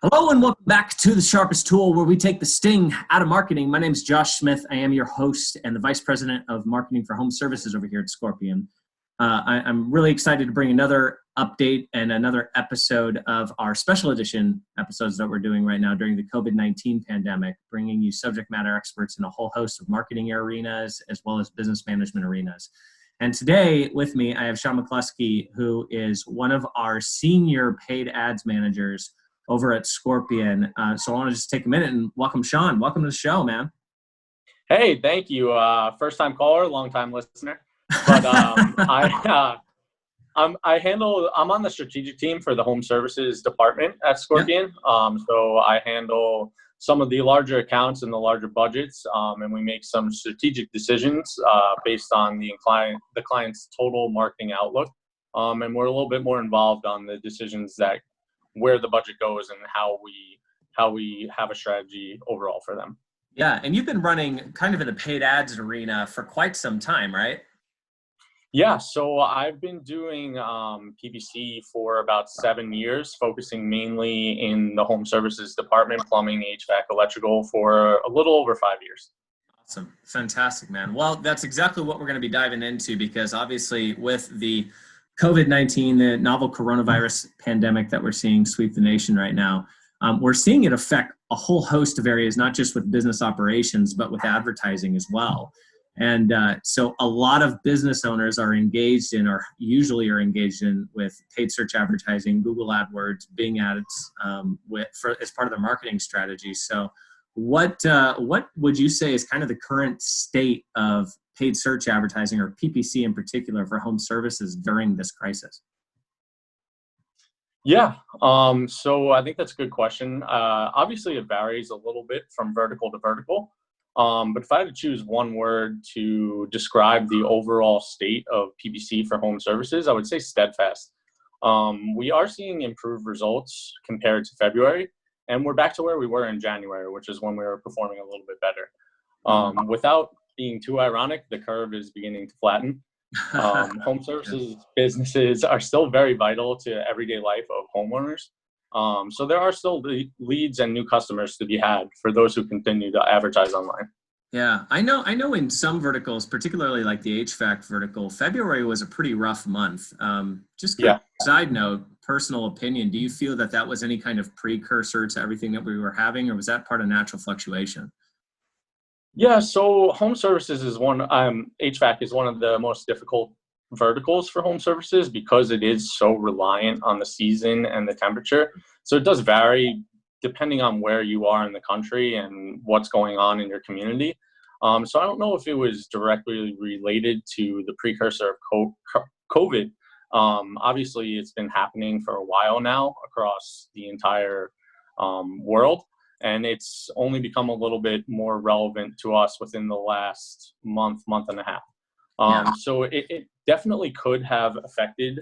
Hello and welcome back to the Sharpest Tool, where we take the sting out of marketing. My name is Josh Smith. I am your host and the Vice President of Marketing for Home Services over here at Scorpion. I'm really excited to bring another update and another episode of our special edition episodes that we're doing right now during the COVID-19 pandemic, bringing you subject matter experts in a whole host of marketing arenas as well as business management arenas. And today with me, I have McCloskey, who is one of our senior paid ads managers over at Scorpion. So I want to just take a minute and welcome Sean. Welcome to the show, man. Hey, thank you. First time caller, long time listener. But I'm on the strategic team for the home services department at Scorpion. Yeah. So I handle some of the larger accounts and the larger budgets, and we make some strategic decisions based on the client's total marketing outlook. And we're a little bit more involved on the decisions that where the budget goes and how we have a strategy overall for them. Yeah, and you've been running kind of in the paid ads arena for quite some time, right? Yeah, so I've been doing PPC for about 7 years, focusing mainly in the home services department, plumbing, HVAC, electrical, for a little over 5 years. Awesome. Fantastic, man. Well, that's exactly what we're going to be diving into, because obviously with the COVID-19, the novel coronavirus pandemic that we're seeing sweep the nation right now, we're seeing it affect a whole host of areas, not just with business operations, but with advertising as well. And so a lot of business owners are engaged in, or usually are engaged in, with paid search advertising, Google AdWords, Bing ads, as part of their marketing strategy. So what would you say is kind of the current state of paid search advertising, or PPC in particular, for home services during this crisis? Yeah, so I think that's a good question. Obviously, it varies a little bit from vertical to vertical. But if I had to choose one word to describe the overall state of PPC for home services, I would say steadfast. We are seeing improved results compared to February, and we're back to where we were in January, which is when we were performing a little bit better. Without being too ironic, the curve is beginning to flatten. Home services businesses are still very vital to everyday life of homeowners. So there are still leads and new customers to be had for those who continue to advertise online. Yeah, I know in some verticals, particularly like the HVAC vertical, February was a pretty rough month. Just kind of side note, personal opinion, do you feel that was any kind of precursor to everything that we were having, or was that part of natural fluctuation? Yeah, so home services is HVAC is one of the most difficult verticals for home services because it is so reliant on the season and the temperature. So it does vary depending on where you are in the country and what's going on in your community. So I don't know if it was directly related to the precursor of COVID. Obviously, it's been happening for a while now across the entire world. And it's only become a little bit more relevant to us within the last month and a half. So it definitely could have affected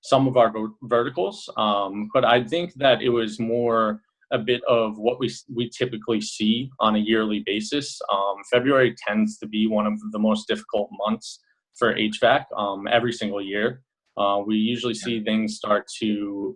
some of our verticals, but I think that it was more a bit of what we typically see on a yearly basis. February tends to be one of the most difficult months for HVAC every single year. We usually see things start to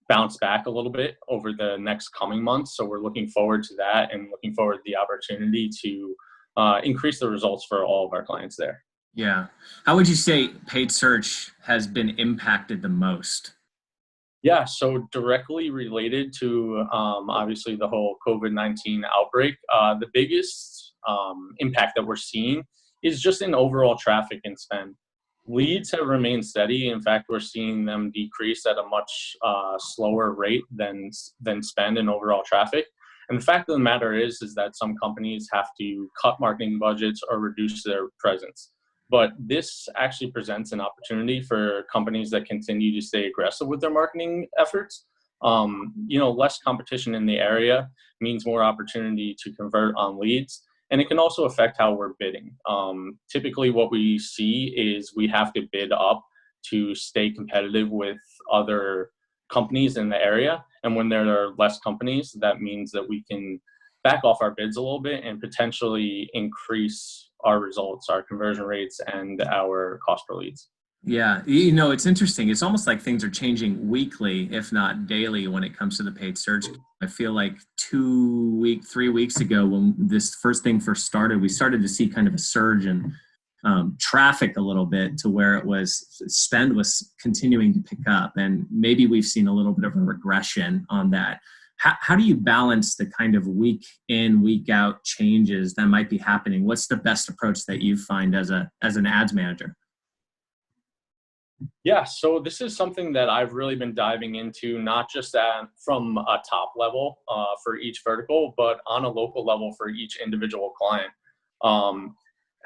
bounce back a little bit over the next coming months. So we're looking forward to that and looking forward to the opportunity to increase the results for all of our clients there. Yeah. How would you say paid search has been impacted the most? Yeah, so directly related to obviously the whole COVID-19 outbreak, the biggest impact that we're seeing is just in overall traffic and spend. Leads have remained steady. In fact, we're seeing them decrease at a much slower rate than spend in overall traffic. And the fact of the matter is that some companies have to cut marketing budgets or reduce their presence. But this actually presents an opportunity for companies that continue to stay aggressive with their marketing efforts. Less competition in the area means more opportunity to convert on leads. And it can also affect how we're bidding. Typically what we see is we have to bid up to stay competitive with other companies in the area. And when there are less companies, that means that we can back off our bids a little bit and potentially increase our results, our conversion rates, and our cost per leads. Yeah, you know, it's interesting. It's almost like things are changing weekly, if not daily, when it comes to the paid search. I feel like 3 weeks ago, when this first started, we started to see kind of a surge in traffic a little bit, to where it was spend was continuing to pick up, and maybe we've seen a little bit of a regression on that. How do you balance the kind of week in, week out changes that might be happening? What's the best approach that you find as an ads manager? Yeah, so this is something that I've really been diving into, not just from a top level for each vertical, but on a local level for each individual client. Um,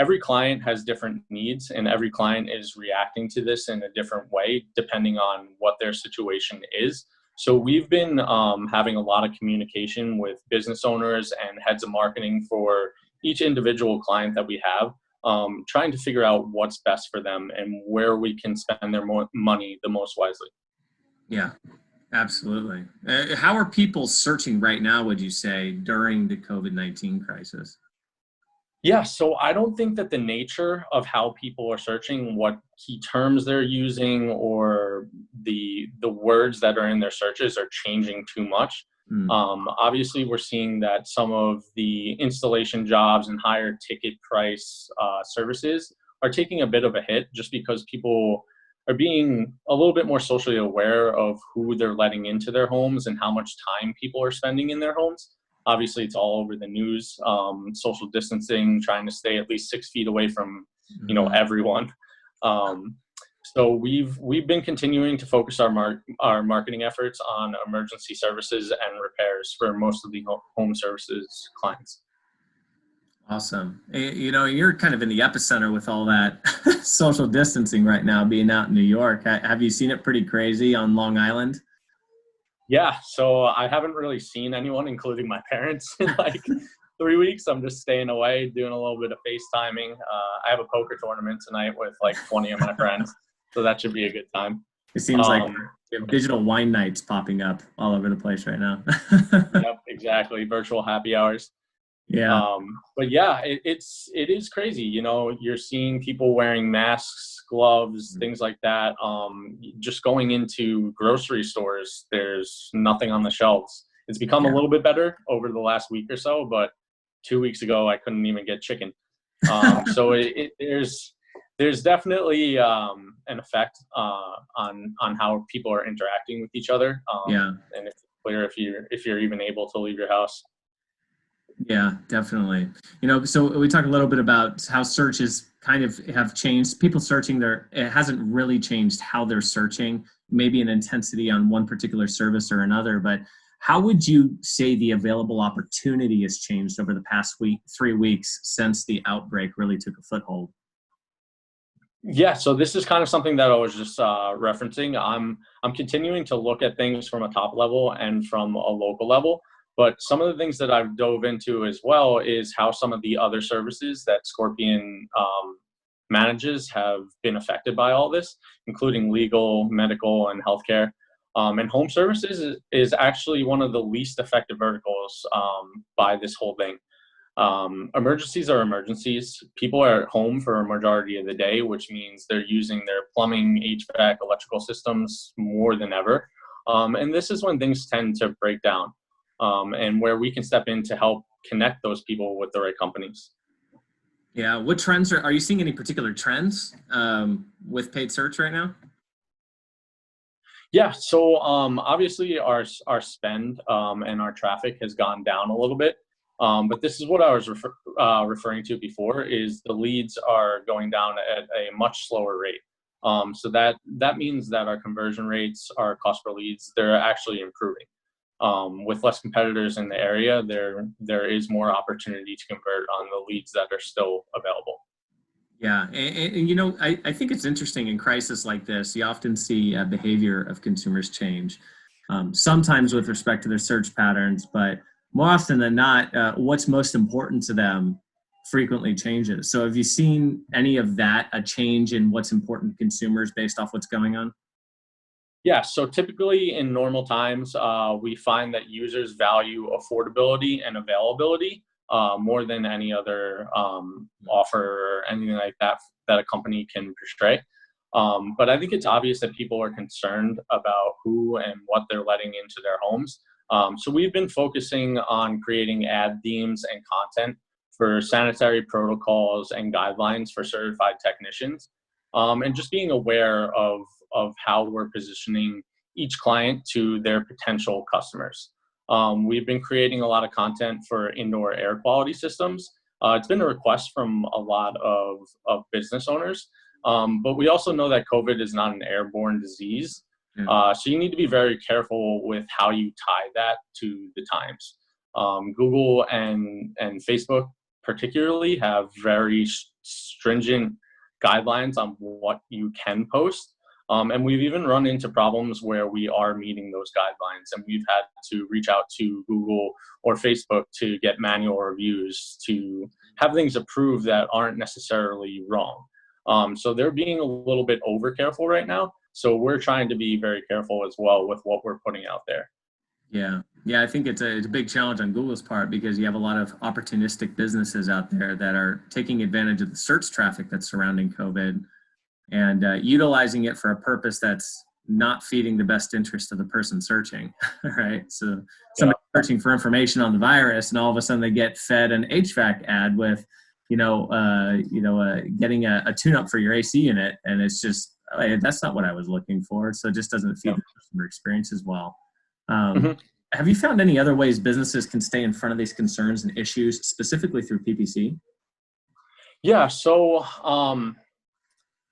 every client has different needs, and every client is reacting to this in a different way depending on what their situation is. So we've been having a lot of communication with business owners and heads of marketing for each individual client that we have, trying to figure out what's best for them and where we can spend their money the most wisely. Yeah, absolutely. How are people searching right now, would you say, during the COVID-19 crisis? Yeah, so I don't think that the nature of how people are searching, what key terms they're using, or the words that are in their searches are changing too much. Hmm. Obviously, we're seeing that some of the installation jobs and higher ticket price services are taking a bit of a hit, just because people are being a little bit more socially aware of who they're letting into their homes and how much time people are spending in their homes. Obviously, it's all over the news. Social distancing, trying to stay at least 6 feet away from, Mhm. everyone. Um, so we've been continuing to focus our marketing efforts on emergency services and repairs for most of the home services clients. Awesome. You know, you're kind of in the epicenter with all that social distancing right now, being out in New York. Have you seen it pretty crazy on Long Island? Yeah, so I haven't really seen anyone, including my parents, in like 3 weeks. I'm just staying away, doing a little bit of FaceTiming. I have a poker tournament tonight with like 20 of my friends, so that should be a good time. It seems like Um, you have digital wine nights popping up all over the place right now. yep, exactly. Virtual happy hours. Yeah. But yeah, it is crazy. You're seeing people wearing masks, gloves, things like that. Just going into grocery stores, there's nothing on the shelves. It's become a Yeah. little bit better over the last week or so, but 2 weeks ago I couldn't even get chicken. So there's definitely an effect on how people are interacting with each other, Yeah. and it's clear if you're even able to leave your house. Yeah, definitely. You know, so we talked a little bit about how searches kind of have changed. People searching it hasn't really changed how they're searching, maybe an intensity on one particular service or another, but how would you say the available opportunity has changed over the past 3 weeks since the outbreak really took a foothold? Yeah, so this is kind of something that I was just referencing. I'm continuing to look at things from a top level and from a local level, but some of the things that I've dove into as well is how some of the other services that Scorpion manages have been affected by all this, including legal, medical, and healthcare. And home services is actually one of the least affected verticals by this whole thing. Emergencies are emergencies. People are at home for a majority of the day, which means they're using their plumbing, HVAC, electrical systems more than ever. And this is when things tend to break down, and where we can step in to help connect those people with the right companies. Yeah, what trends are you seeing any particular trends with paid search right now? Yeah, so obviously our spend and our traffic has gone down a little bit, but this is what I was referring to before. Is the leads are going down at a much slower rate. So that means that our conversion rates, our cost per leads, they're actually improving. With less competitors in the area, there is more opportunity to convert on the leads that are still available. Yeah, and, you know, I think it's interesting in crisis like this, you often see behavior of consumers change, sometimes with respect to their search patterns, but more often than not, what's most important to them frequently changes. So have you seen any of that, a change in what's important to consumers based off what's going on? Yeah, so typically in normal times, we find that users value affordability and availability more than any other offer or anything like that that a company can portray. But I think it's obvious that people are concerned about who and what they're letting into their homes. So we've been focusing on creating ad themes and content for sanitary protocols and guidelines for certified technicians, and just being aware of how we're positioning each client to their potential customers. We've been creating a lot of content for indoor air quality systems. It's been a request from a lot of business owners, but we also know that COVID is not an airborne disease. So you need to be very careful with how you tie that to the times. Google and Facebook particularly have very stringent guidelines on what you can post. And we've even run into problems where we are meeting those guidelines, and we've had to reach out to Google or Facebook to get manual reviews to have things approved that aren't necessarily wrong. So they're being a little bit over careful right now. So we're trying to be very careful as well with what we're putting out there. Yeah, I think it's a big challenge on Google's part, because you have a lot of opportunistic businesses out there that are taking advantage of the search traffic that's surrounding COVID and utilizing it for a purpose that's not feeding the best interest of the person searching, right? So somebody searching for information on the virus, and all of a sudden they get fed an HVAC ad with, getting a tune-up for your AC unit, and it's just, that's not what I was looking for. So it just doesn't feed the customer experience as well. Have you found any other ways businesses can stay in front of these concerns and issues, specifically through PPC? Yeah, so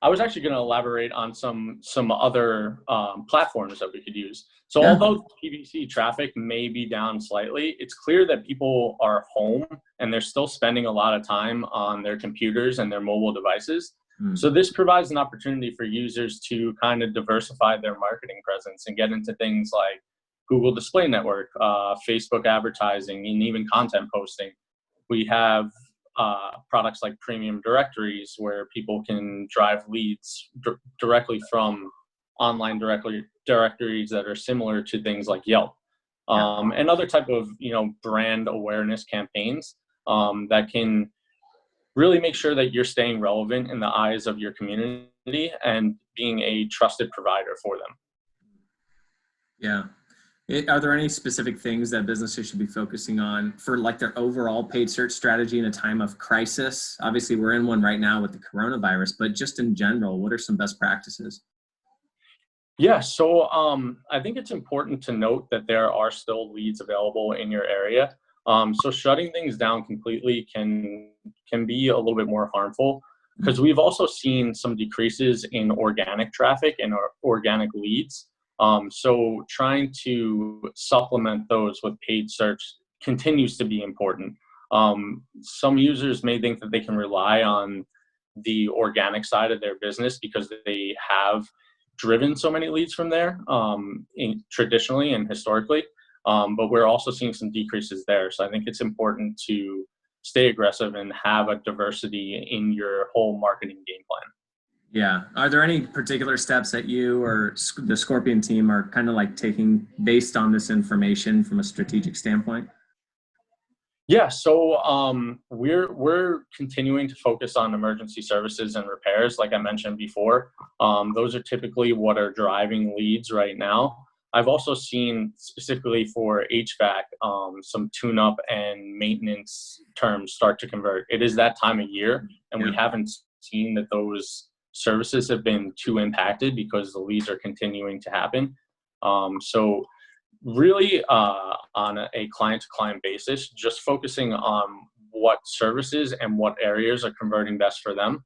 I was actually going to elaborate on some other platforms that we could use. So although PPC traffic may be down slightly, it's clear that people are home and they're still spending a lot of time on their computers and their mobile devices. So this provides an opportunity for users to kind of diversify their marketing presence and get into things like Google Display Network, Facebook advertising, and even content posting. We have products like premium directories where people can drive leads directly from online directories that are similar to things like Yelp, and other type of brand awareness campaigns that can really make sure that you're staying relevant in the eyes of your community and being a trusted provider for them. Yeah. Are there any specific things that businesses should be focusing on for like their overall paid search strategy in a time of crisis? Obviously, we're in one right now with the coronavirus, but just in general, what are some best practices? Yeah, so I think it's important to note that there are still leads available in your area. So shutting things down completely can be a little bit more harmful, because we've also seen some decreases in organic traffic and organic leads. So trying to supplement those with paid search continues to be important. Some users may think that they can rely on the organic side of their business because they have driven so many leads from there traditionally and historically. But we're also seeing some decreases there. So I think it's important to stay aggressive and have a diversity in your whole marketing game plan. Yeah. Are there any particular steps that you or the Scorpion team are kind of like taking based on this information from a strategic standpoint? Yeah, so we're continuing to focus on emergency services and repairs, like I mentioned before. Those are typically what are driving leads right now. I've also seen specifically for HVAC, some tune-up and maintenance terms start to convert. It is that time of year, and we haven't seen that those services have been too impacted because the leads are continuing to happen. So really on a client-to-client basis, just focusing on what services and what areas are converting best for them.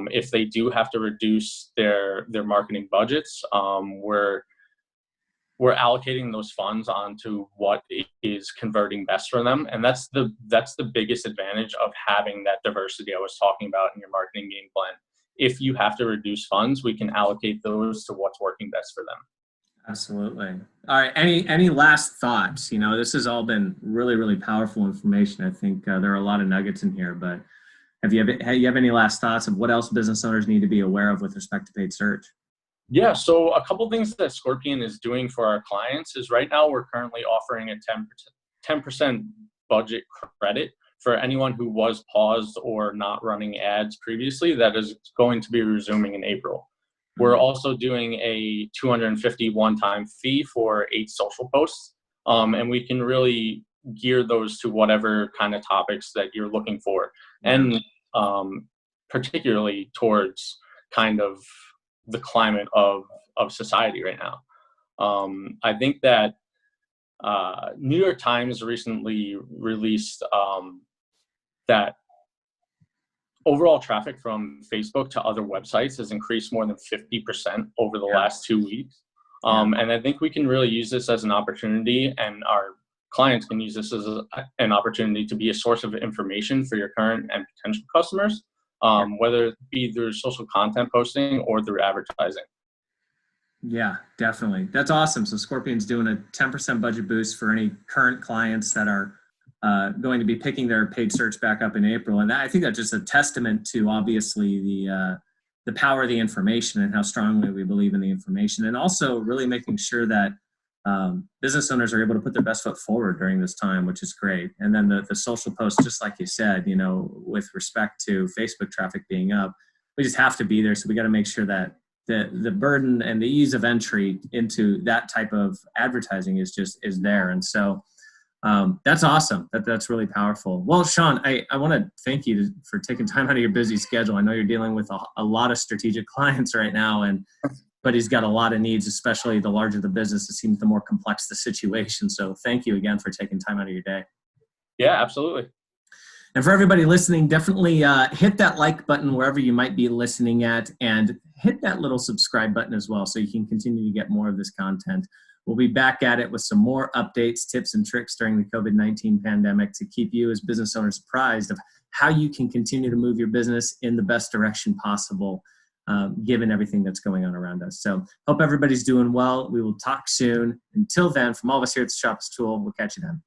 If they do have to reduce their marketing budgets, we're allocating those funds onto what is converting best for them. And that's the biggest advantage of having that diversity I was talking about in your marketing game plan. If you have to reduce funds, we can allocate those to what's working best for them. Absolutely. All right. Any last thoughts? This has all been really, really powerful information. I think there are a lot of nuggets in here, but have you any last thoughts of what else business owners need to be aware of with respect to paid search? Yeah, so a couple things that Scorpion is doing for our clients is right now we're currently offering a 10% budget credit for anyone who was paused or not running ads previously. That is going to be resuming in April. We're also doing a 250 one-time fee for 8 social posts. And we can really gear those to whatever kind of topics that you're looking for. And particularly towards kind of the climate of society right now. I think that New York Times recently released that overall traffic from Facebook to other websites has increased more than 50% over the last 2 weeks. And I think we can really use this as an opportunity, and our clients can use this as an opportunity to be a source of information for your current and potential customers, whether it be through social content posting or through advertising. Yeah, definitely. That's awesome. So Scorpion's doing a 10% budget boost for any current clients that are going to be picking their paid search back up in April. And I think that's just a testament to obviously the power of the information and how strongly we believe in the information, and also really making sure that business owners are able to put their best foot forward during this time, which is great. And then the social posts, just like you said, with respect to Facebook traffic being up, we just have to be there. So we got to make sure that the burden and the ease of entry into that type of advertising is there. And so that's awesome. That's really powerful. Well, Sean, I want to thank you for taking time out of your busy schedule. I know you're dealing with a lot of strategic clients right now, but he's got a lot of needs, especially the larger the business, it seems the more complex the situation. So thank you again for taking time out of your day. Yeah, absolutely. And for everybody listening, definitely hit that like button wherever you might be listening at, and hit that little subscribe button as well so you can continue to get more of this content. We'll be back at it with some more updates, tips, and tricks during the COVID-19 pandemic to keep you as business owners apprised of how you can continue to move your business in the best direction possible, given everything that's going on around us. So hope everybody's doing well. We will talk soon. Until then, from all of us here at the Sharpest Tool, we'll catch you then.